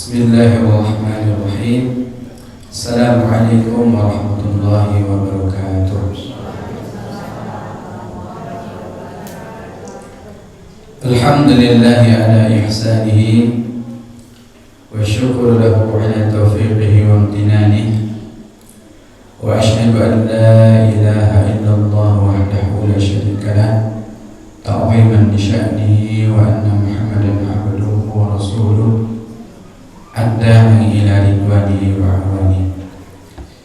Bismillahirrahmanirrahim. Assalamualaikum warahmatullahi wabarakatuh. Alhamdulillahi ala ihsanihi wa syukur lahu ala taufiqihi wa amtinanihi, wa ashhadu an la ilaha illallah wahdahu la syarika lah ta'ziman li sya'nihi wa anna Muhammadan abduhu wa rasuluh adda'i ila ridwanihi wa awanihi.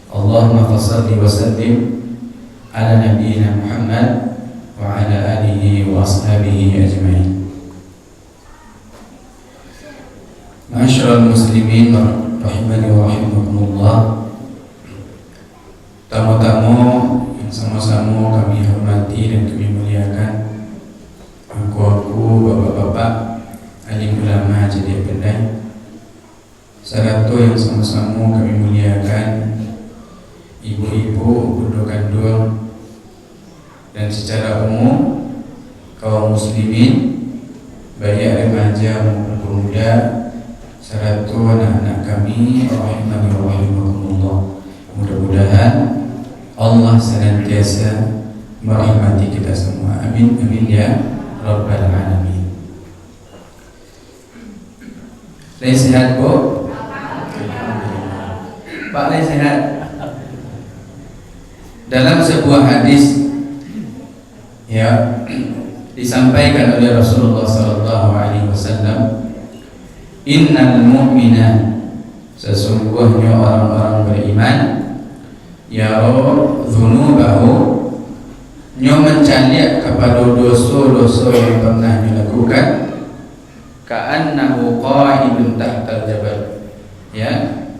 Allahumma fassalli wa sallim ala nabiyyina Muhammad wa ala alihi wa ashabihi ajma'in. Ma'asyiral muslimin rahimani wa rahimakumullah. Tamu-tamu yang sama-sama kami hormati dan kami muliakan, aku, bapak-bapak, alim ulama jadi pendai, seratu yang sama-sama kami muliakan, ibu-ibu, budak kandung, dan secara umum kaum muslimin, baik remaja maupun pemuda, seratu anak-anak kami, rahimani wa rahimakumullah. Mudah-mudahan Allah senantiasa merahmati kita semua. Amin amin ya rabbal alamin. Lagi sehat, Bu? Pak Lagi sehat. Dalam sebuah hadis ya disampaikan oleh Rasulullah sallallahu alaihi wasallam, innal mu'mina, sesungguhnya orang-orang beriman, yara dzunubahu, nyo mencaliak kepada dosa-dosa yang pernah dilakukan, ka'annahu qa'idun tahtal jabal, ya,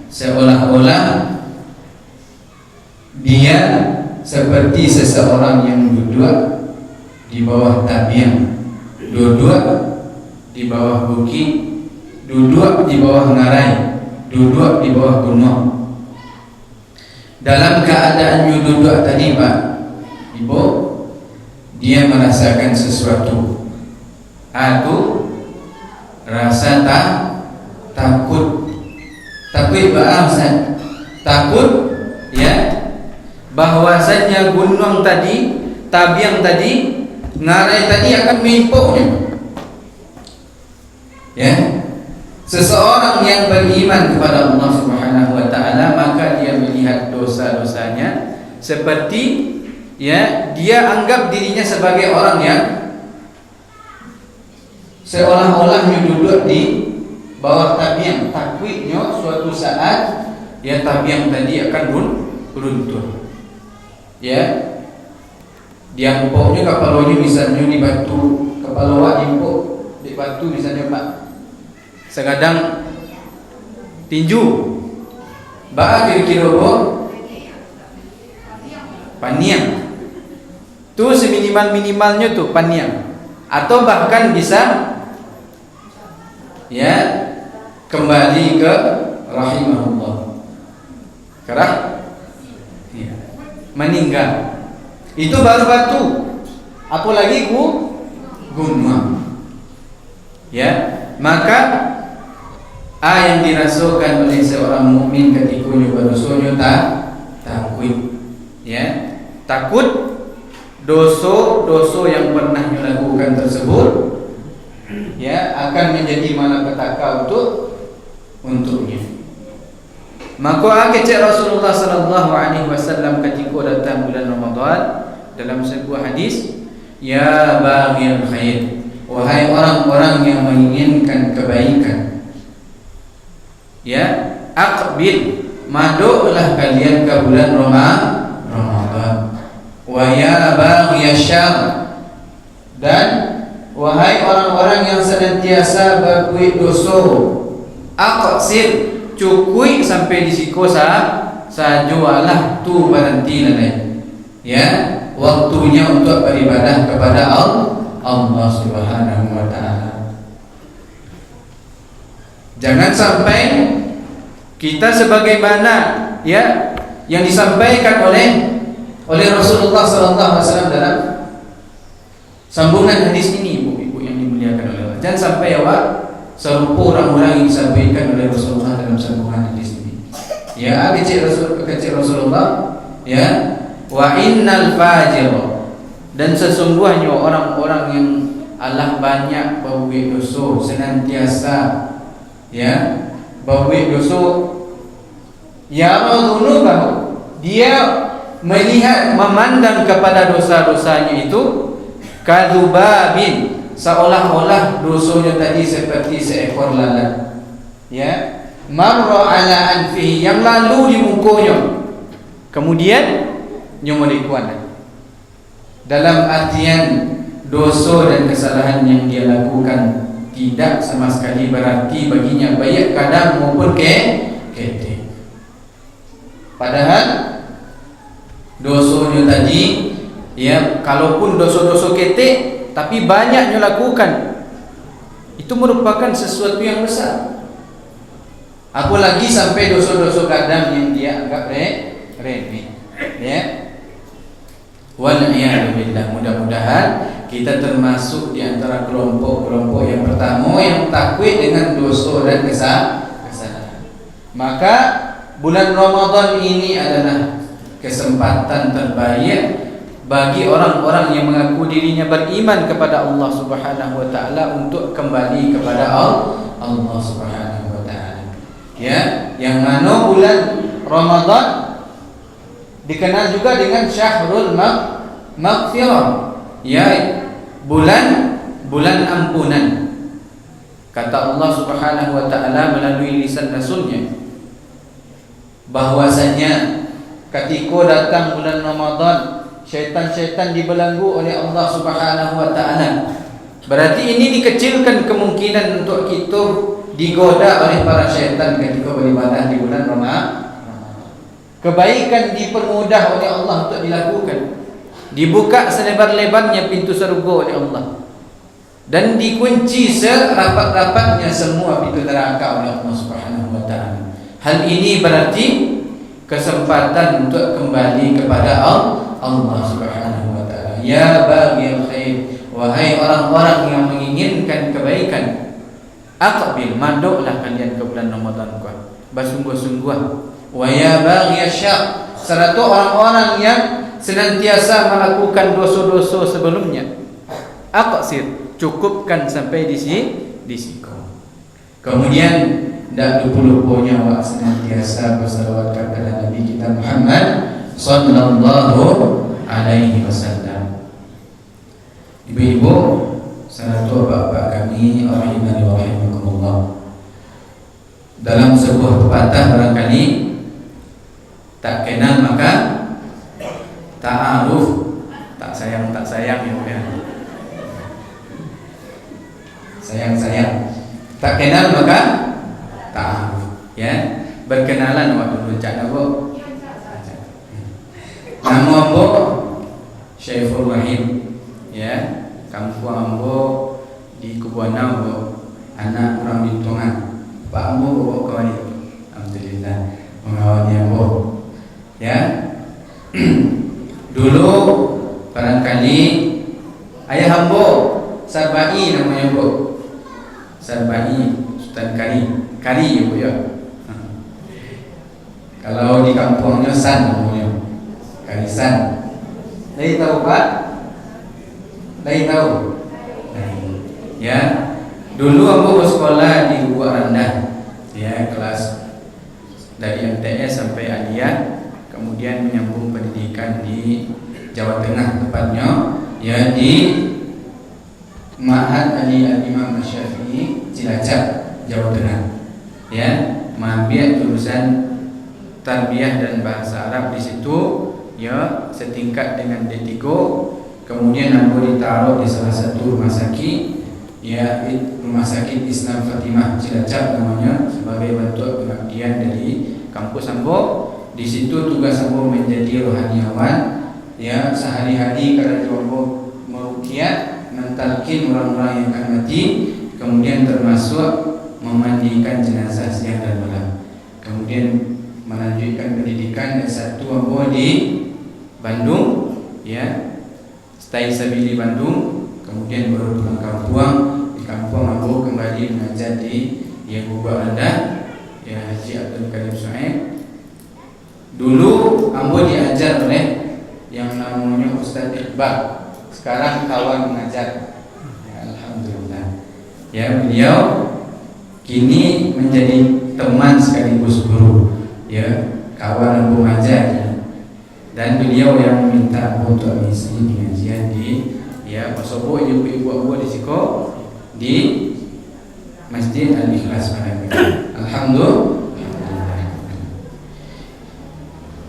seolah-olah dia seperti seseorang yang duduk di bawah tabiang, duduk di bawah bukit, duduk di bawah ngarai, duduk di bawah gunung. Dalam keadaan duduk tadi, Pak, Ibu, dia merasakan sesuatu, atau rasa takut. Tapi bahasa takut, ya, bahwasanya gunung tadi, tabiang tadi, ngarai tadi akan menimpuknya. Ya, seseorang yang beriman kepada Allah Subhanahu wa taala, maka dia melihat dosa-dosanya seperti, ya, dia anggap dirinya sebagai orang yang seolah-olah duduk di bawah tabiang. Takwitnya suatu saat, ya, tabiang tadi akan runtuh. Ya, dia empuknya kepalanya misalnya di batu, kepala wak empuk di batu misalnya, Pak. Sekadang tinju, bah kira-kira paniang. Tu seminimal-minimalnya tu paniang, atau bahkan bisa, ya, kembali ke rahimahullah, kerah, ya, meninggal. Itu baru batu, apalagi gunung. Ya, maka yang dirasakan oleh seorang mukmin ketika nyoba dosanya takut, ya, takut dosa yang pernah dilakukan tersebut, ya, akan menjadi malapetaka untuknya. Maka kecek Rasulullah sallallahu alaihi wasallam ketika datang bulan Ramadan, dalam sebuah hadis, ya baghil khair, wahai orang-orang yang menginginkan kebaikan, ya, aqbil, maduklah kalian ke bulan Ramadan. Wa ya baghiyasy syarr, dan wahai orang-orang yang senantiasa berbuat dosa, aqsir, cukui sampai di siku sajualah tu berhenti lain, ya, waktunya untuk beribadah kepada Allah Subhanahu wa taala. Jangan sampai kita sebagaimana, ya, yang disampaikan oleh Rasulullah sallallahu alaihi wasallam dalam sambungan hadis ini, ibu-ibu yang dimuliakan oleh Allah. Jangan sampai, ya, serupa orang-orang yang disampaikan oleh Rasulullah dalam sambungan hadis ini. Ya, kecil Rasulullah, ya, wa innal fajir, dan sesungguhnya orang-orang yang Allah banyak berbuat dosa, senantiasa ya berbuat dosa, ya radzunubahu, dia melihat, memandang kepada dosa-dosanya itu kadzubabin, seolah-olah dosanya tadi seperti seekor lalat, ya, marra ala anfihi, yang lalu di mukanya, kemudian nyomodikuan, dalam artian dosa dan kesalahan yang dia lakukan tidak sama sekali berarti baginya, baik kadang maupun ketik. Padahal dosanya tadi, ya, kalaupun dosa-dosa ketik tapi banyaknya lakukan, itu merupakan sesuatu yang besar. Apalagi sampai dosa-dosa kadang yang dia anggap remeh, ya. Wal'iyadu billah. Mudah-mudahan kita termasuk di antara kelompok-kelompok yang pertama yang takut dengan dosa dan kesalahan. Maka bulan Ramadan ini adalah kesempatan terbaik bagi orang-orang yang mengaku dirinya beriman kepada Allah Subhanahu wa taala untuk kembali kepada Allah Subhanahu wa taala. Ya, yang mana bulan Ramadan dikenal juga dengan Syahrul Maghfirah, ya, bulan ampunan. Kata Allah Subhanahu wa taala melalui lisan Rasulnya bahwasanya ketika datang bulan Ramadan, syaitan-syaitan dibelenggu oleh Allah Subhanahu wa taala. Berarti ini dikecilkan kemungkinan untuk kita digoda oleh para syaitan ketika beribadah di bulan Ramadan. Kebaikan dipermudah oleh Allah untuk dilakukan. Dibuka selebar-lebarnya pintu surga oleh Allah. Dan dikunci serapat-rapatnya semua pintu neraka oleh Allah Subhanahu wa taala. Hal ini berarti kesempatan untuk kembali kepada Allah Subhanahu wa taala. Ya baghil khair, wahai orang-orang yang menginginkan kebaikan, aqbil, maduklah kalian ke bulan Ramadan ku, bersungguh-sungguh. Wa ya baghiy syarr, serta orang-orang yang senantiasa melakukan dosa-dosa sebelumnya, aqsir, cukupkan sampai di sini. Kemudian tidak lupa-lupanya awak senantiasa bersalawat kepada Nabi kita Muhammad sallallahu alaihi wasallam. Ibu-ibu, serta bapak kami rahimani wa rahimakumullah, dalam sebuah pepatah barangkali, tak kenal maka ta'aruf, tak sayang ya. Sayang. Tak kenal maka ta'aruf, ya. Berkenalan waktu dulu cak nabo. Nama ambo Syaiful Rahim, ya. Kampung ambo di Kubuana ambo, anak orang Bintongan. Pak ambo bawa kawan itu, alhamdulillah mengawalnya ambo. Ya, dulu barangkali ayah ambo Sarbai namanya bu, Sarbai Sultan Kari ibu ya. Kalau di kampungnya San namanya, Karisan. Lagi tahu Pak? Lagi tahu? Ya, dulu ambo bersekolah di Gua Rendah, ya, kelas dari MTS sampai aliyah. Kemudian menyambung pendidikan di Jawa Tengah, tepatnya ya di Ma'had Ali Al-Imam Syafi'i Cilacap, Jawa Tengah, ya, mengambil jurusan tarbiyah dan bahasa Arab di situ, ya, setingkat dengan D3. Kemudian aku ditaruh di salah satu rumah sakit, ya, Rumah Sakit Islam Fatimah Cilacap namanya, sebagai bentuk pengabdian dari kampus ambo. Di situ tugas ambo menjadi rohaniawan, ya, sehari-hari karena ambo meruqyah, mentalkin orang-orang yang akan mati, kemudian termasuk memandikan jenazah siang dan malam. Kemudian melanjutkan pendidikan S1 ambo di Bandung, ya, Stai Sabili Bandung. Kemudian baru pulang kampung di kampung aku kembali mengajar di yang Gubak rendah ya Haji Abdul Karim Suhaib. Dulu ambo diajar oleh yang namanya Ustaz Iqbal, sekarang kawan mengajar ya, alhamdulillah ya, beliau kini menjadi teman sekaligus guru ya, kawan ambo mengajar ya. Dan beliau yang meminta aku untuk mengisi pengajian di ya Pasobo ibu-ibu aku di Siko di Masjid Al-Ikhlas Malaka. Alhamdulillah.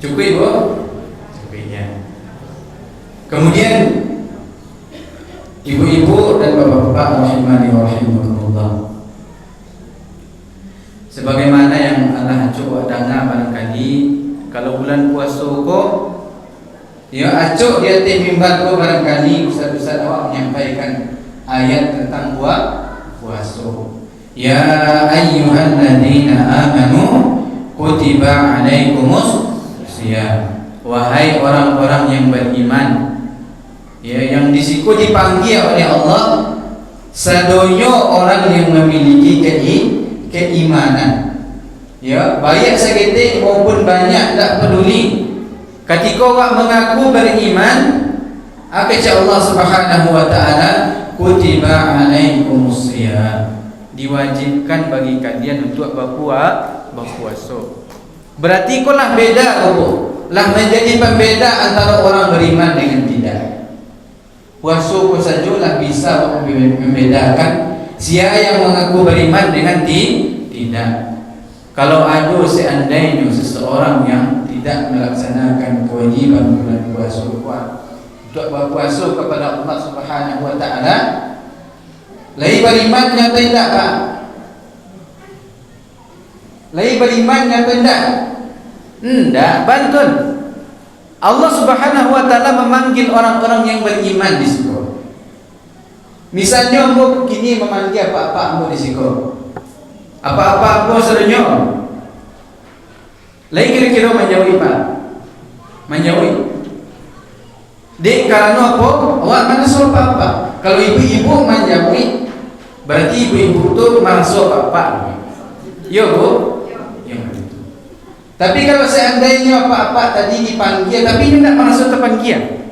Cukup ibu? Cukup ya. Kemudian ibu-ibu dan bapak-bapak rahimani wa rahimakumullah, sebagaimana yang Allah coba dengar barangkali kalau bulan puasa kok ya acuk di atas mimbar tu barangkali ustaz-ustaz awak menyampaikan ayat tentang puasa. Ya ayyuhalladzina amanu kutiba alaikumus shiyam. Wahai orang-orang yang beriman ya, yang disiku dipanggil oleh Allah sadonyo orang yang memiliki keimanan ya, baik seketik maupun banyak tak peduli. Ketika awak mengaku beriman, kata Allah Subhanahu wa taala, kutiba alaikumus shiyam, diwajibkan bagi kalian untuk berpuasa. Berarti kau lah beda kau, lah menjadi pembeda antara orang beriman dengan tidak. Puasa kau sajalah bisa membedakan siapa yang mengaku beriman dengan tidak. Kalau ada seandainya seseorang yang tidak melaksanakan kewajiban bulan puasa untuk berpuasa kepada Allah Subhanahu wa taala, lai beriman nyata tidak Pak? Lai beriman nyata tidak? Tidak, bantun. Allah Subhanahu wa taala memanggil orang-orang yang beriman di situ. Misalnya ambo kini memanggil apa-apa ambo di situ. Apa-apa ambo serenyo. Lai kira-kira menjauhi Pak? Menjauhi. Dek karena apa? Awak mana suruh apa? Kalau ibu-ibu menjauhi, berarti ibu-ibu tu masuk apa? Ya bu? Ya begitu. Tapi kalau seandainya apa-apa tadi dipanggil, tapi dia tidak masuk terpanggil.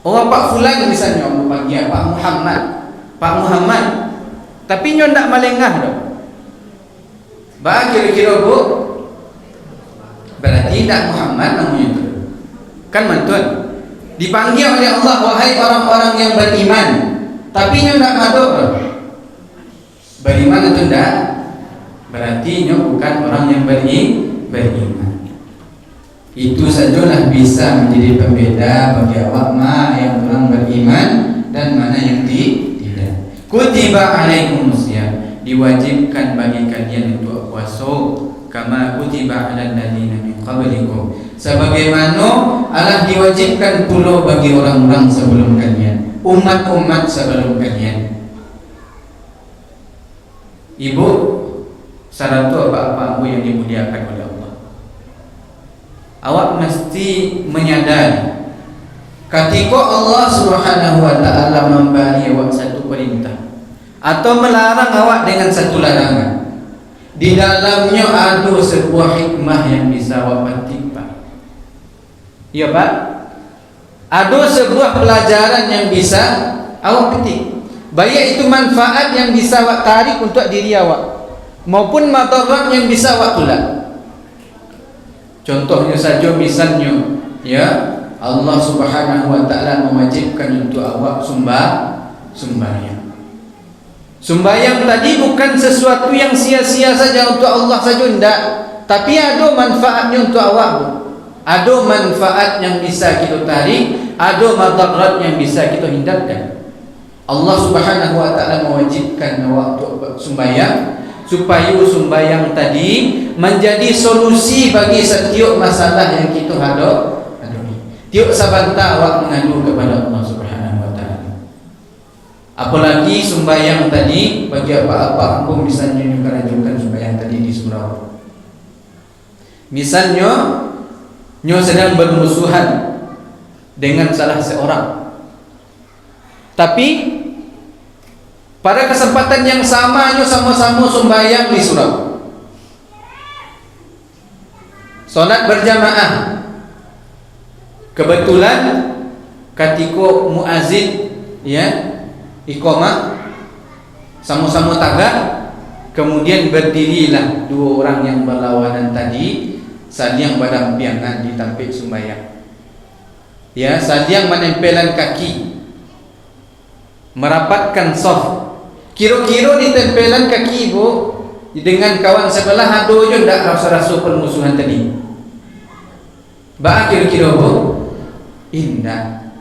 Orang Pak Fulan misalnya panggil Pak Muhammad, tapi dia tidak melengah dah. Bah kira-kira bu, berarti tidak Muhammad namanya tu. Kan mantun dipanggil oleh Allah, wahai orang-orang yang beriman, tapi dia tidak masuk. Beriman atau tidak? Berarti dia bukan orang yang beriman. Itu sajalah bisa menjadi pembeda bagi awak mana yang orang beriman dan mana yang tidak. Kutiba alaikumus shiyam, diwajibkan bagi kalian untuk puasa, kama kutiba alal ladzina min qablikum, sebagaimana Allah diwajibkan pula bagi orang-orang sebelum kalian, umat-umat sebelum kalian. Ibu, syarat apa-apa yang dimuliakan oleh Allah, awak mesti menyadari ketika Allah Subhanahu wa taala memberi awak satu perintah atau melarang awak dengan satu larangan, di dalamnya ada sebuah hikmah yang bisa awak petik Pak. Ya Pak, ada sebuah pelajaran yang bisa awak petik, baik itu manfaat yang bisa awak tarik untuk diri awak maupun madarat yang bisa awak tolak. Contohnya saja, misalnya ya, Allah Subhanahu wa taala mewajibkan untuk awak sembahyang. Sembahyang tadi bukan sesuatu yang sia-sia saja untuk Allah saja, tidak, tapi ada manfaatnya untuk awak. Ada manfaat yang bisa kita tarik, ada madarat yang bisa kita hindarkan. Allah Subhanahu wa taala mewajibkan awak untuk sembahyang supaya sembahyang tadi menjadi solusi bagi setiap masalah yang kita hadapi. Tiap sabanta awak mengadu kepada Allah Subhanahu wa taala. Apalagi sembahyang tadi bagi apa-apa ampun, misalnya yang kerajukan sembahyang tadi di surau. Misalnya nyo sedang bermusuhan dengan salah seorang, tapi pada kesempatan yang sama sama-sama sembahyang di surau, solat berjamaah. Kebetulan ketika muazin iqamah sama-sama tagak, kemudian berdirilah dua orang yang berlawanan tadi saling berdampingan di tampik sembahyang. Saling menempelan kaki, merapatkan saf. Kira-kira di tempelan kaki dengan kawan sebelah ada je tak rasa-rasa permusuhan tadi. Bah kira-kira indah.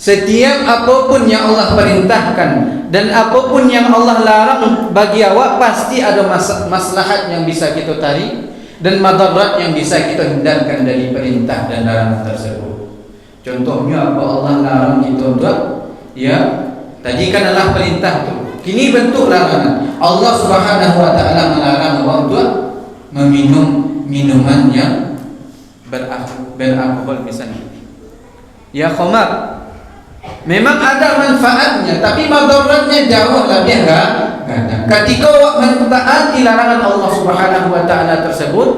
Setiap apapun yang Allah perintahkan dan apapun yang Allah larang bagi awak, pasti ada maslahat yang bisa kita tarik dan madarat yang bisa kita hindarkan dari perintah dan larangan tersebut. Contohnya apa Allah larang kita untuk tadi kan adalah perintah tu. Kini bentuk larangan. Allah Subhanahu wa taala melarang orang untuk meminum minuman yang beralkohol misalnya. Khamar. Memang ada manfaatnya, tapi madaratnya jauh lebih ganda. Ketika awak mentaati larangan Allah Subhanahu wa taala tersebut,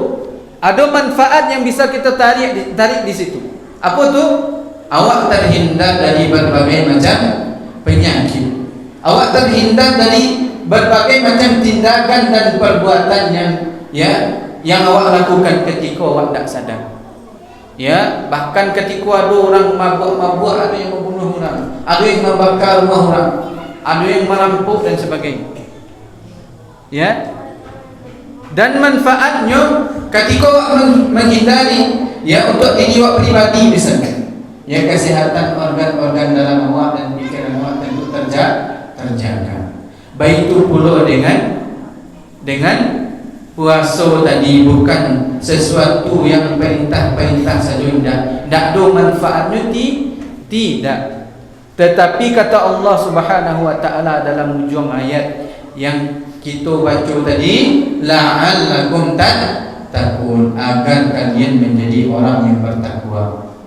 ada manfaat yang bisa kita tarik di situ. Apa tu? Awak terhindar dari berbagai macam penyakit. Awak terhindar dari berbagai macam tindakan dan perbuatan yang awak lakukan ketika awak tak sadar. Bahkan ketika ada orang mabuk-mabuk, ada yang membunuh orang, ada yang membakar rumah orang, ada yang merampok dan sebagainya. Dan manfaatnya ketika awak menghindari untuk diri awak pribadi misalnya, kesihatan organ-organ dalam awak dan pikiran awak tentu terjaga. Baik itu pula dengan puasa tadi, bukan sesuatu yang perintah-perintah saja, tidak ada manfaatnya, tidak. Tetapi kata Allah Subhanahu wa taala dalam ujung ayat yang kita baca tadi, la'allakum tattaqun, agar kalian menjadi orang yang bertakwa.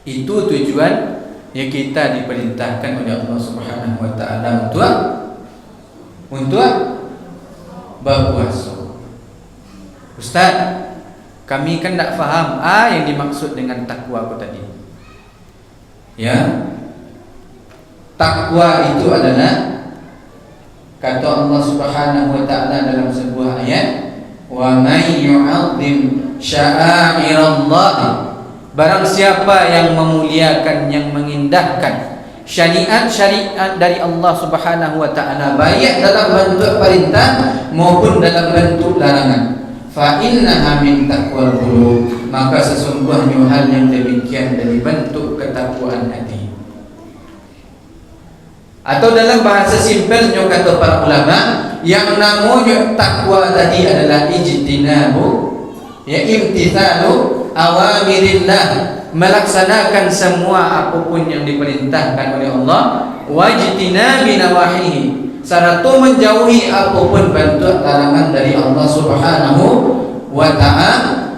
Itu tujuan yang kita diperintahkan oleh Allah Subhanahu wa taala untuk berpuasa. Ustaz, kami kan tak faham yang dimaksud dengan takwa aku tadi. Takwa itu adalah kata Allah Subhanahu wa taala dalam sebuah ayat, wa may yu'azzim sya'airallah, barang siapa yang memuliakan, yang mengindahkan syariat dari Allah Subhanahu wa taala, baik dalam bentuk perintah maupun dalam bentuk larangan, fa innaha min taqwal qulub, maka sesungguhnya hal yang demikian dari bentuk ketakwaan hati. Atau dalam bahasa simpelnya kata para ulama, yang namanya takwa tadi adalah ijtinabu, imtithalu awamirillah, melaksanakan semua apapun yang diperintahkan oleh Allah, wajtinabi nawahihi, serta menjauhi apapun bentuk larangan dari Allah Subhanahu wa ta'ala.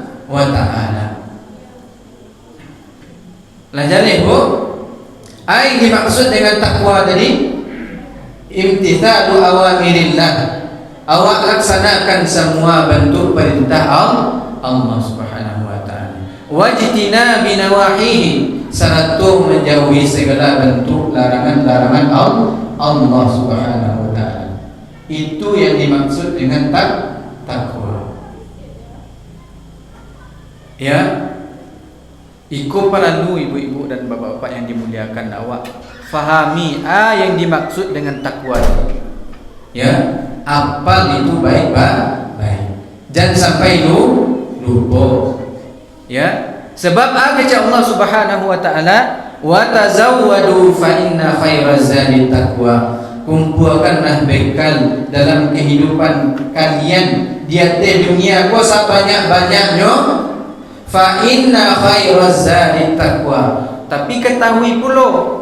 Jadi yang dimaksud dengan takwa tadi, imtithalu awamirillah, awak laksanakan semua bentuk perintah Allah Subhanahu wa ta'ala, wajtinabi nawahihi, serta menjauhi segala bentuk larangan-larangan Allah Subhanahu wa ta'ala. Itu yang dimaksud dengan takwa. Iku perlu ibu-ibu dan bapak-bapak yang dimuliakan, awak fahami yang dimaksud dengan takwa. Apal itu baik-baik, jangan sampai lupa. Sebab kata Allah Subhanahu wa taala, wa tazawwadu fa inna khairaz zadi taqwa, kumpulkanlah bekal dalam kehidupan kalian di atas dunia ko sebanyak-banyaknya, fa inna khairaz zadi taqwa, tapi ketahui pula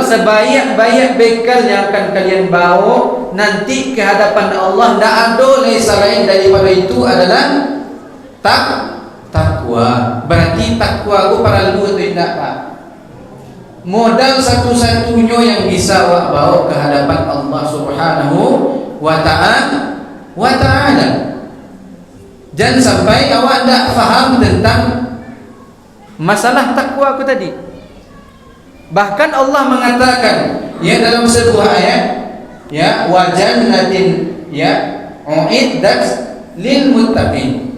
sebaik-baik bekal yang akan kalian bawa nanti ke hadapan Allah, tidak ada selain daripada itu adalah takwa. Berarti takwa aku perlu atau tidak, Pak? modal satu-satunya yang bisa awak bawa ke hadapan Allah Subhanahu wa ta'ala. Jangan sampai awak tak faham tentang masalah takwa aku tadi. Bahkan Allah mengatakan ya dalam sebuah ayat, ya wa jannatin ya uiddat lil muttaqin.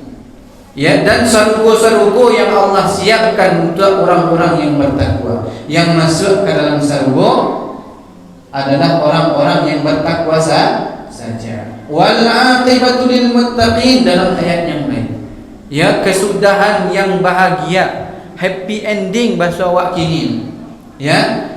Ya, dan surga-surga yang Allah siapkan untuk orang-orang yang bertakwa. Yang masuk ke dalam surga adalah orang-orang yang bertakwa saja. Wal aqibatu lil muttaqin dalam ayat yang lain. Ya, kesudahan yang bahagia, happy ending bahasa awak kini. Ya,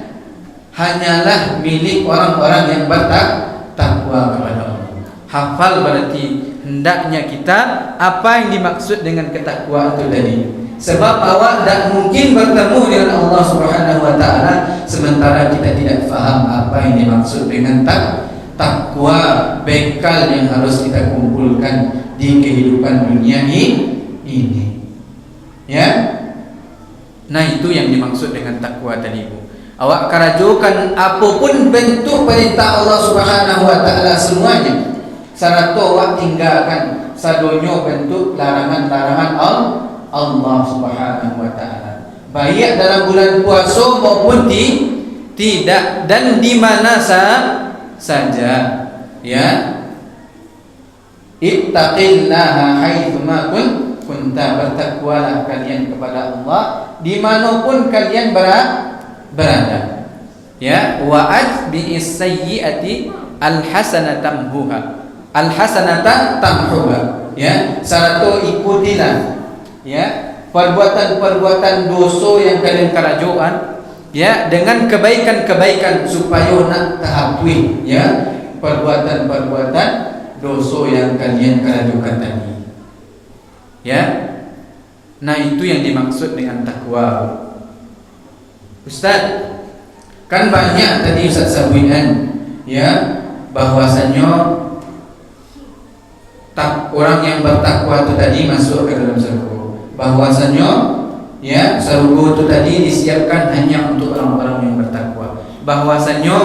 hanyalah milik orang-orang yang bertakwa kepada Allah. Hafal berarti hendaknya kita apa yang dimaksud dengan ketakwaan itu tadi. Sebab awak tak mungkin bertemu dengan Allah Subhanahu wa ta'ala sementara kita tidak faham apa yang dimaksud dengan takwa, bekal yang harus kita kumpulkan di kehidupan dunia ini. Ya. Nah, itu yang dimaksud dengan takwa tadi, Bu. Awak kerajukan apapun bentuk perintah Allah Subhanahu wa ta'ala semuanya. Syarat awak tinggalkan sadonyo bentuk larangan-larangan Allah Subhanahu wa ta'ala. Baik dalam bulan puasa maupun tidak, dan di mana saja. Ya. Ittaqillaha haitsuma kunta, bertakwalah kalian kepada Allah dimanapun kalian berada. Ya, wa'ad bi'is sayyi'ati alhasanata tamhuha. Alhasanata tamhuha. Ya, satu ikutilah ya perbuatan-perbuatan dosa yang kalian kerajuan ya dengan kebaikan-kebaikan supaya nak terhapus ya perbuatan-perbuatan dosa yang kalian kerajukan tadi. Ya. Nah, itu yang dimaksud dengan takwa. Ustaz, kan banyak tadi Ustaz sampaikan ya bahwasanya orang yang bertakwa itu tadi masuk ke dalam surga. Bahwasanya ya surga itu tadi disiapkan hanya untuk orang-orang yang bertakwa. Bahwasanya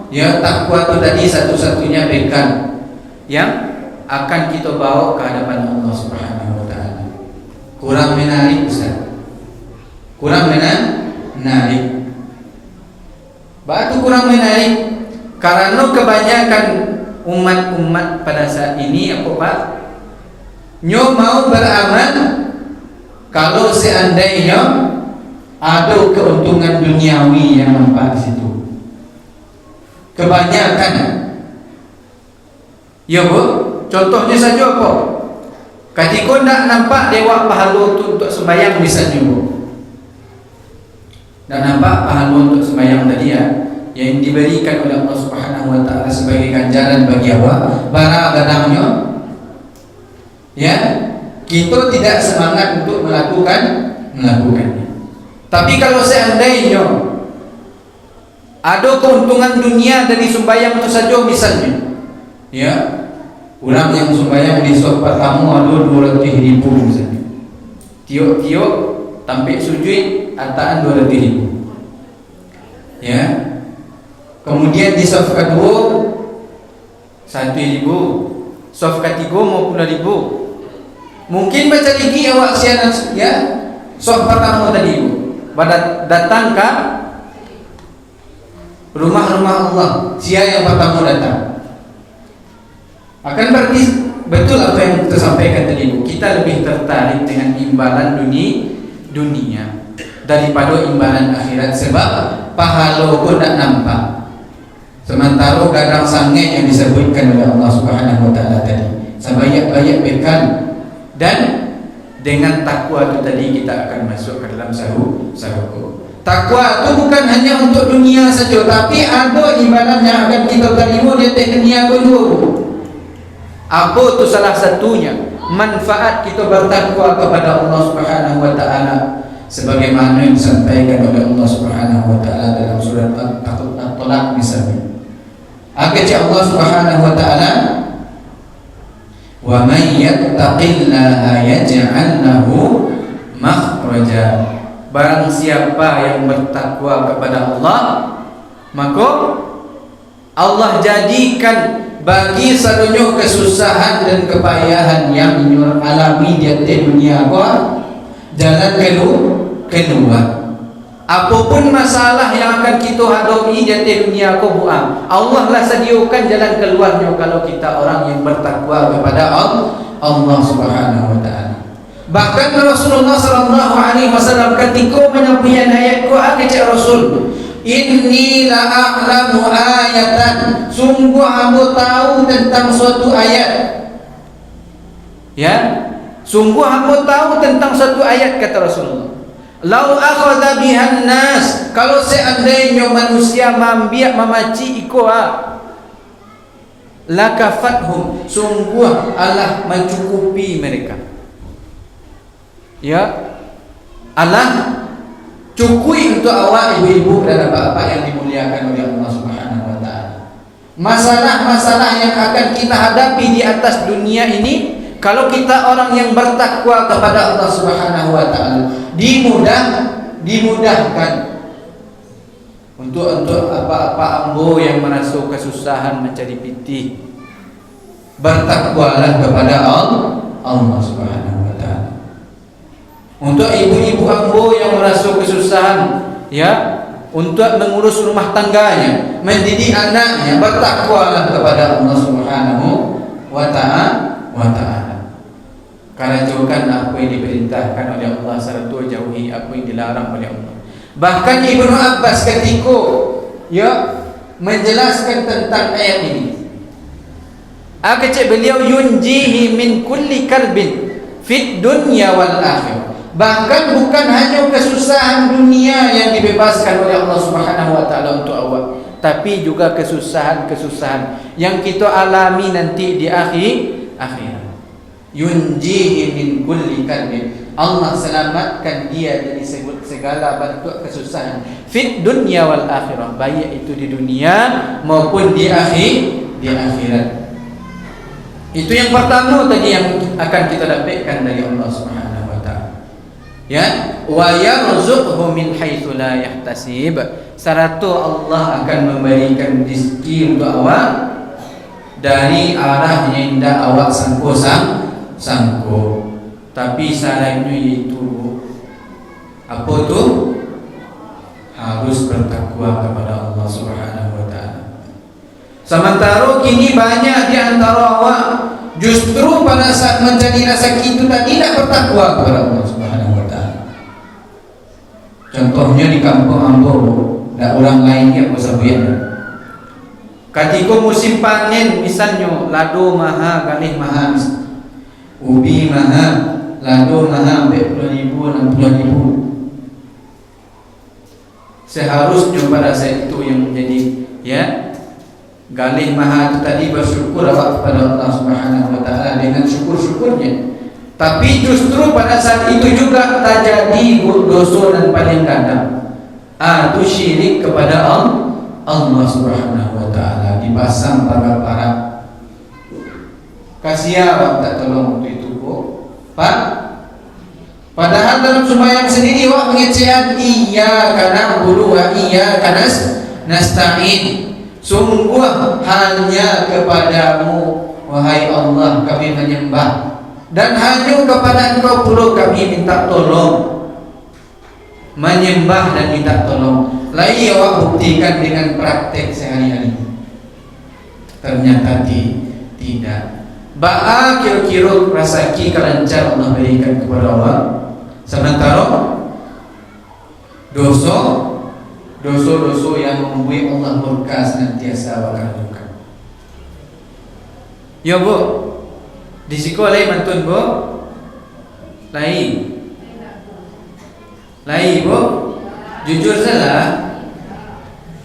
ya takwa itu tadi satu-satunya bekal yang akan kita bawa ke hadapan Allah Subhanahu wa ta'ala. Kurang menarik, Ustaz. Kurang menarik. Batu kurang menarik karena kebanyakan umat-umat pada saat ini apa Pak? Nyo mau beramal kalau seandainya ada keuntungan duniawi yang nampak di situ. Kebanyakan. Ya Bu, contohnya saja apa? Ketika nak nampak dewa pahala untuk sembahyang misalnya Bu. Dan nampak pahala untuk sembahyang tadi ya yang diberikan oleh Allah Subhanahu wa ta'ala sebagai ganjaran bagi awak bara gadangnya ya kita tidak semangat untuk melakukannya. Tapi kalau seandainya ada keuntungan dunia dari sembahyang itu saja misalnya ya orang yang sembahyang di sholat pertama ada 200.000 misalnya tiok-tiok sampai sujud ataan 200.000 ya. Kemudian di saf kedua 1.000, saf ketiga 50.000. Mungkin baca lagi awak siaran ya saf pertama tadi pada datang ke rumah-rumah Allah. Siapa yang pertama datang? Akan berarti betul apa yang kita sampaikan tadi Bu. Kita lebih tertarik dengan imbalan dunia daripada imbalan akhirat sebab pahala pun tak nampak. Sementara gadang sangat yang disebutkan oleh Allah Subhanahu wa ta'ala tadi sebanyak-banyak bekal dan dengan takwa itu tadi kita akan masuk ke dalam surga. Takwa itu bukan hanya untuk dunia saja tapi ada ibadah yang akan kita terima di atas dunia kedua. Apa itu salah satunya? Manfaat kita bertakwa kepada Allah Subhanahu wa ta'ala sebagaimana yang disampaikan oleh Allah Subhanahu wa ta'ala dalam surat At-Talaq misalnya. Akhirnya Allah Subhanahu wa ta'ala wa man yattaqillaha yaj'al lahu makhraja barang siapa yang bertakwa kepada Allah, maka Allah jadikan bagi sadunya kesusahan dan kepayahan yang alami di dunia ko jalan keluar. Apapun masalah yang akan kita hadapi di dunia ko buang, Allah lah sediakan jalan keluarnya kalau kita orang yang bertakwa kepada Allah Subhanahu wa taala. Bahkan Rasulullah sallallahu alaihi wasallam ketika menyampaikan ayat Quran kepada Rasul, inni la a'lamu ayatan, sungguh aku tahu tentang suatu ayat. Ya, sungguh aku tahu tentang suatu ayat, kata Rasulullah. Lau akhadha bihan nas, kalau seandainya manusia mambiak memaci ikoa, lakafathum, sungguh Allah mencukupi mereka. Ya, Allah cukupi untuk awak ibu-ibu dan bapak-bapak yang dimuliakan oleh Allah Subhanahu wa taala. Masalah-masalah yang akan kita hadapi di atas dunia ini, kalau kita orang yang bertakwa kepada Allah Subhanahu wa taala, dimudahkan untuk apa-apa ambo yang merasa kesusahan mencari pitih. Bertakwalah kepada Allah Subhanahu wa taala. Untuk ibu-ibu ambo yang merasa kesusahan, ya, untuk mengurus rumah tangganya, mendidik anaknya, bertakwalah kepada Allah Subhanahu wa taala. Karena jauhkan apa yang diperintahkan oleh Allah serta jauhi apa yang dilarang oleh Allah. Bahkan Ibnu Abbas ketika menjelaskan tentang ayat ini, kecik beliau yunjihi min kulli karbin fid dunya wal akhirah. Bahkan bukan hanya kesusahan dunia yang dibebaskan oleh Allah Subhanahu wa taala untuk awak, tapi juga kesusahan-kesusahan yang kita alami nanti di akhirat. Yunjihi min kulli karbin, Allah selamatkan dia dari segala bentuk kesusahan fit dunya wal akhirah, baik itu di dunia maupun di akhirat. Itu yang pertama tadi yang akan kita dapatkan dari Allah Subhanahu. Ya, wa yarzuqhu min haitsu la yahtasib. Saratu Allah akan memberikan rezeki untuk awak dari arah yang tidak awak sangko. Tapi syaratnya itu apa tu? Harus bertakwa kepada Allah Subhanahu wa taala. Sementara kini banyak di antara awak justru pada saat menjadi rezeki itu tidak bertakwa kepada Allah Subhanahu wa taala. Contohnya di kampung ambo, ada orang lain yang bersabian. Ketika musim panen, misalnya lado mahal, galih mahal, ubi mahal, lado mahal 40.000, 60.000. Seharusnya pada saat itu yang menjadi galih mahal itu tadi bersyukur awak kepada Allah Subhanahu wa taala dengan syukur-syukurnya. Tapi justru pada saat itu juga terjadi dosa dan paling ganda. Itu syirik kepada Allah Subhanahu wa taala, dipasang pagar-pagar. Kasihan awak tak tolong untuk itu kok. Pak. Padahal dalam sembahyang sendiri awak mengecehkan iyyaka na'budu wa iyyaka nasta'in. Sungguh hanya kepadamu wahai Allah kami menyembah, dan hanya kepada Engkau pula kami minta tolong. Menyembah dan minta tolong. Lai awak buktikan dengan praktek sehari-hari. Ternyata tidak. Ba'a kira-kira rasaki kelancar Allah berikan kepada awak, sementara dosa-dosa yang membuat Allah murka senantiasa awak lakukan. Ya bu, di sekolah lain mantun bu, lain bu, jujur salah,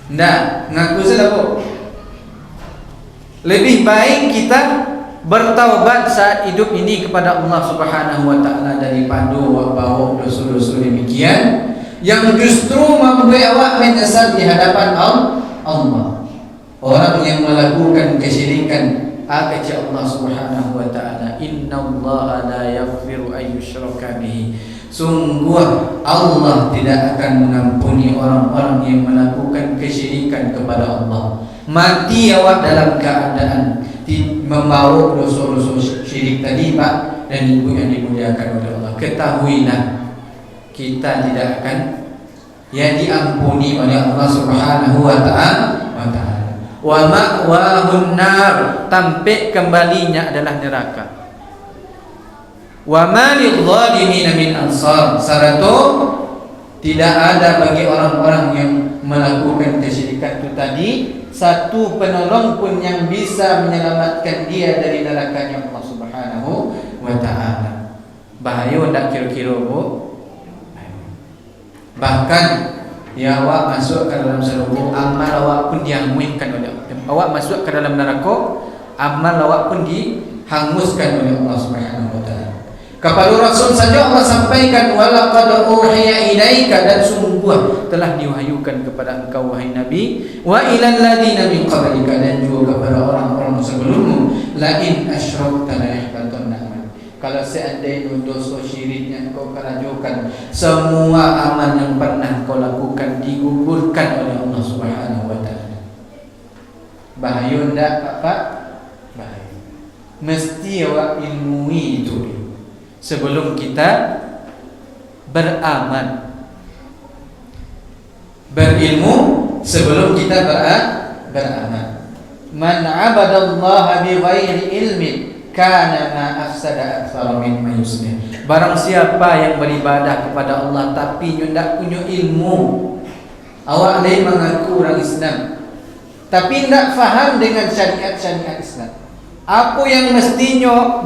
ndak ngaku salah bu. Lebih baik kita bertaubat saat hidup ini kepada Allah Subhanahu wa taala daripada bawa dosa-dosa demikian yang justru membuat awak menyesal di hadapan Allah. Orang yang melakukan kesyirikan kepada Allah Subhanahu wa taala, innallaha la yaghfiru an yushraka bihi, Sungguh Allah tidak akan mengampuni orang-orang yang melakukan kesyirikan kepada Allah. Mati awak dalam keadaan membawa dosa-dosa syirik tadi, Pak dan Ibu yang dimuliakan oleh Allah. Ketahuilah kita tidak akan diampuni oleh Allah Subhanahu wa ta'ala. Wa ma'wahun nar, tempat kembalinya adalah neraka. Wa ma lidh-dhalimin min ansar, saratu tidak ada bagi orang-orang yang melakukan kesyirikan itu tadi satu penolong pun yang bisa menyelamatkan dia dari nerakanya Allah Subhanahu wa ta'ala. Bahaya tak kira-kira, Bu? Bahkan awak masuk ke dalam surga, amal awak pun dihanguskan oleh Allah. Awak masuk ke dalam neraka, amal awak pun dihanguskan oleh Allah Subhanahu wa ta'ala. Kepada Rasul saja Allah sampaikan, walaqad uhiya ilaika, dan sungguh telah diwahyukan kepada engkau wahai Nabi, wa ilal ladina min qablika, dan juga kepada orang-orang sebelummu, la in asyrakta la yahbatanna amal. Kalau seandainya dosa syiriknya kau kerajukan, semua amal yang pernah kau lakukan digugurkan oleh Allah Subhanahu wa ta'ala. Bahaya enggak, Pak? Bahaya. Mesti awak ilmui itu sebelum kita beramal. Berilmu sebelum kita beramal. Man 'abadallaha bighairi ilmin kana ma afsada aktsara mimma yuslih. Barang siapa yang beribadah kepada Allah tapi tidak punya ilmu, awak lain mengaku orang Islam tapi tidak faham dengan syariat-syariat Islam. Apa yang mestinya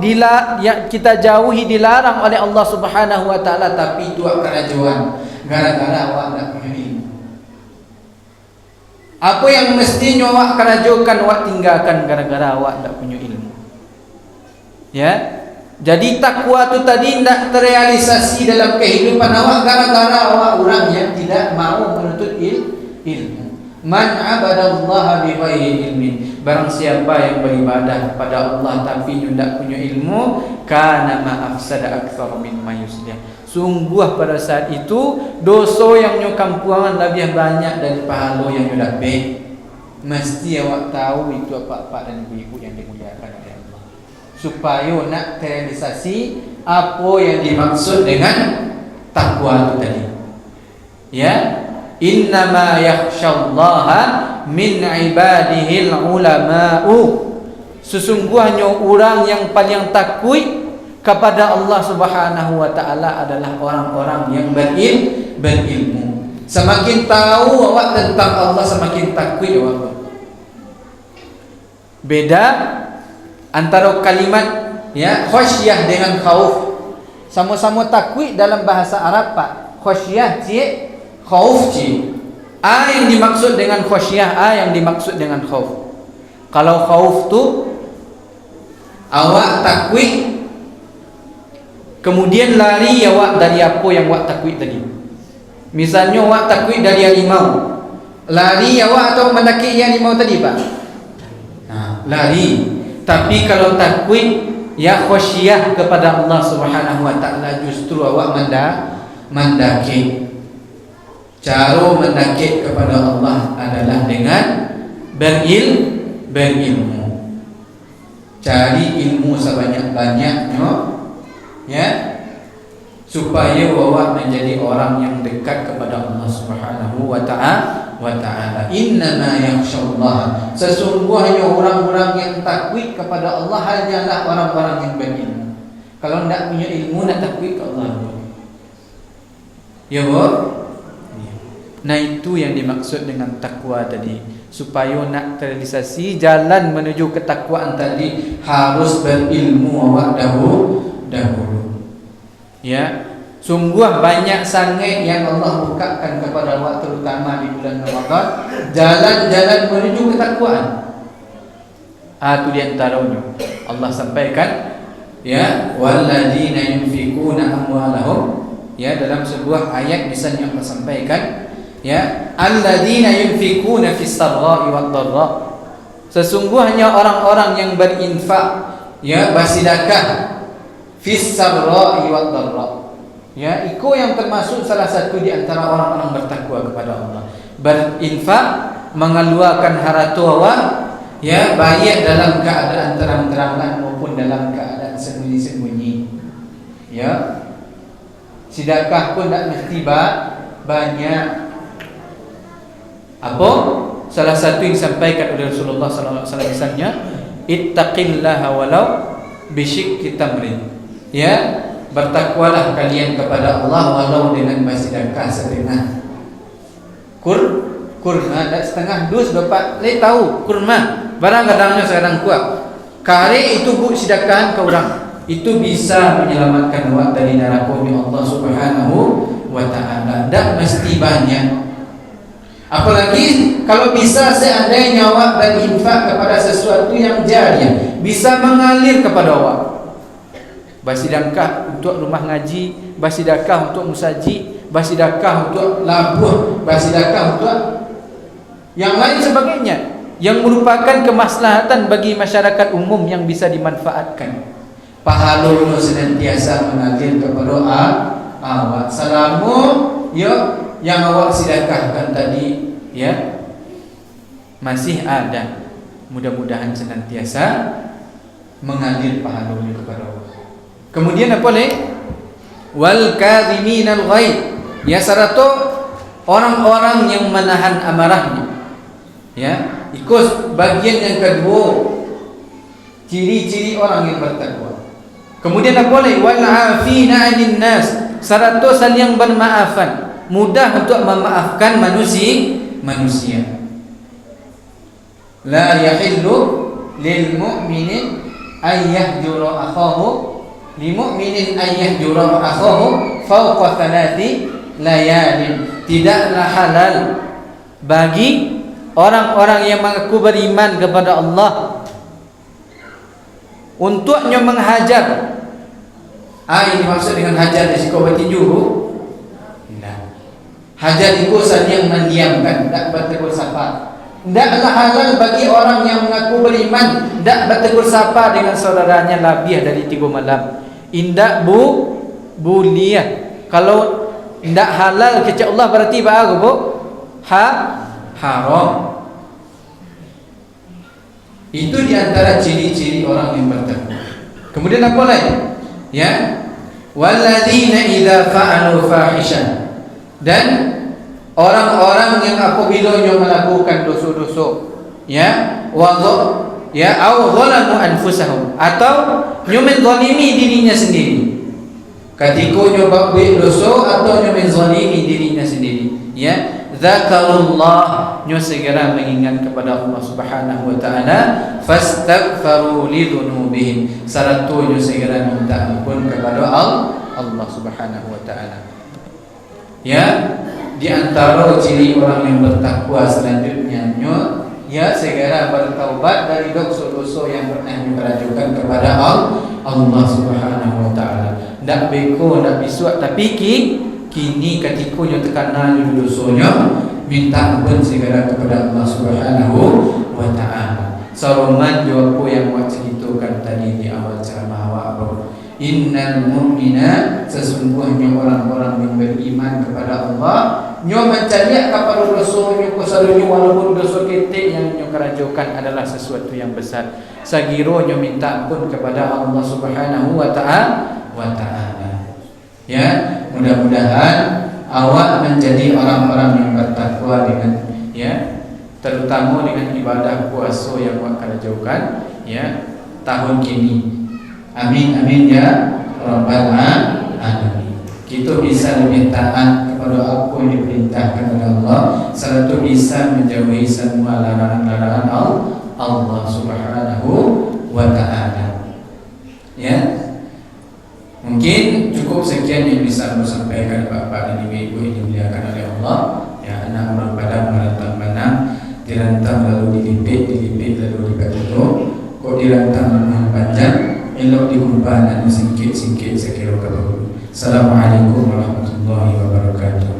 kita jauhi dilarang oleh Allah Subhanahu wa ta'ala, tapi itu kerajuan gara-gara awak tak punya ilmu. Apa yang mestinya awak kerajukan, awak tinggalkan gara-gara awak tak punya ilmu. Jadi takwa itu tadi tidak terrealisasi dalam kehidupan awak gara-gara awak orang yang tidak mau menuntut ilmu. Man 'abadallaha bighairi ilmin, barang siapa yang beribadah kepada Allah tapi tidak punya ilmu, kana ma afsada aktsara mimma yuslih, sungguh pada saat itu dosa yang nyukampuan lebih banyak dari pahala yang sudah baik. Mesti awak tahu itu apa-apa dan ibu-ibu yang dimuliakan oleh Allah, supaya nak terrealisasi apa yang dimaksud dengan takwa itu tadi. Innama yakhsyallaha min ibadihil ulama'u, sesungguhnya orang yang paling takut kepada Allah Subhanahu wa ta'ala adalah orang-orang yang berilmu. Semakin tahu awak tentang Allah, semakin takut awak. Beda antara kalimat khasyah dengan khauf. Sama-sama takut dalam bahasa Arab, Pak. Khasyah khauf A yang dimaksud dengan khasyah, A yang dimaksud dengan khauf. Kalau khauf tu awak takut kemudian lari awak dari apa yang awak takut tadi. Misalnya awak takut dari harimau, lari awak atau mendaki harimau tadi, Pak? Lari. Tapi kalau takut khasyah kepada Allah Subhanahu wa ta'ala, justru awak mendaki. Cara mendaki kepada Allah adalah dengan berilmu. Cari ilmu sebanyak-banyaknya, supaya awak menjadi orang yang dekat kepada Allah Subhanahu wa ta'ala. Innama yakhsyallaha, sesungguhnya orang-orang yang takut kepada Allah hanyalah orang-orang yang berilmu. Kalau tidak punya ilmu, nak takut ke Allah, ya, Bu? Nah, itu yang dimaksud dengan takwa tadi. Supaya nak terrealisasi jalan menuju ketakwaan tadi, harus berilmu awak dahulu. Sungguh banyak sangat yang Allah bukakan kepada awak, terutama di bulan Ramadan, jalan-jalan menuju ketakwaan. Itu di antaranya Allah sampaikan, walladzina yunfikuna amwalahum, dalam sebuah ayat misalnya Allah sampaikan, alladzina yunfikuna fis sarra'i wad dharra, sesungguhnya orang-orang yang berinfak, bersedekah, fis sarra'i wad dharra, Ya, iko yang termasuk salah satu di antara orang-orang bertakwa kepada Allah. Berinfak, mengeluarkan harta awak, ya, baik dalam keadaan terang-terangan maupun dalam keadaan sembunyi-sembunyi. Ya. Sedekah pun tak mesti banyak. Apa? Salah satu yang disampaikan oleh Rasulullah sallallahu alaihi wasallam misalnya, ittaqillaha walau bisyikki tamrin. Ya, bertakwalah kalian kepada Allah walau dengan bersedekah setengah kurma, tak setengah dus dapat le tahu kurma barang kadangnya sekarang kuat kare itu bu sedekahan ke orang itu bisa menyelamatkan awak dari neraka Allah Subhanahu wa taala. Tak mesti banyak, apalagi kalau bisa seandainya awak berinfak kepada sesuatu yang jariah, bisa mengalir kepada awak. Bersedekah untuk rumah ngaji, bersedekah untuk musaji, bersedekah untuk labuh, bersedekah untuk yang lain sebagainya yang merupakan kemaslahatan bagi masyarakat umum yang bisa dimanfaatkan. Pahala senantiasa mengalir kepada awak selama ya yang awak sedekahkan tadi ya masih ada. Mudah-mudahan senantiasa mengalir pahala kepada awak. Kemudian apa lagi? Wal kadhiminal ghaid. Ya, satu orang-orang yang menahan amarahnya. Ya, ikut bagian yang kedua, ciri-ciri orang yang bertakwa. Kemudian apa lagi? Wal afina 'anil nas. Satu saling bermaafan, mudah untuk memaafkan manusia. La yahillu lil mu'minin ay yahjura akhahu limu'minin ayyahjura akhahu fawqa thalathi layalin. Tidaklah halal bagi orang-orang yang mengaku beriman kepada Allah untuknya menghajar. Ini maksud dengan hajar di siko bertinju. Tidak. Hajar itu saling mendiamkan, tidak bertegur sapa. Tidaklah halal bagi orang yang mengaku beriman tidak bertegur sapa dengan saudaranya lebih dari 3 malam. Indak buliyah. Kalau tidak halal kecak Allah berarti apa bu? Haram. Itu diantara ciri-ciri orang yang bertakwa. Kemudian apa lagi? Ya, walladzina idza fa'alu fahishan. Dan orang-orang yang apabila melakukan dosa-dosa, ya, au zalamu anfusahum, atau menzalimi dirinya sendiri. Ketika nyoba buat dosa atau menzalimi dirinya sendiri, ya, zakarullah, segera mengingat kepada Allah Subhanahu wa taala, fastaghfiru li dzunubihim, saratu segera minta ampun kepada Allah Subhanahu wa taala. Ya, di antara ciri orang yang bertakwa selanjutnya ya segera bertaubat dari dosa-dosa yang pernah dirajukan kepada Allah Subhanahu wa taala. Ndak beko, ndak bisuak, tapi kini ketika nya terkena dosanya minta ampun segera kepada Allah Subhanahu wa taala. Saroman jawabu yang buat ceritakan tadi di awal ceramah awak. Innal mu'mina, sesungguhnya orang-orang yang beriman kepada Allah nyo mencari kepada dosa nyo kesalunya walaupun dosa ketik yang nyo kerajukan adalah sesuatu yang besar. Sagiro nyo minta ampun kepada Allah Subhanahu wa taala. Ya, mudah-mudahan awak menjadi orang-orang yang bertakwa dengan ya, terutama dengan ibadah puasa yang awak kerajukan ya tahun kini. Amin amin ya rabbal alamin. Kita bisa lebih taat kepada apa yang diperintahkan oleh Allah, serta bisa menjauhi semua larangan-larangan Allah Subhanahu wa taala. Ya. Mungkin cukup sekian yang bisa saya sampaikan Bapak dan Ibu yang dimuliakan oleh Allah. Ya, anak orang Padang merantau menang, dirantau lalu dilipit lalu dipatutup, kok dirantau menang panjang, elok dikumpulkan dan singkit-singkit sekira kabul. Assalamualaikum warahmatullahi wabarakatuh.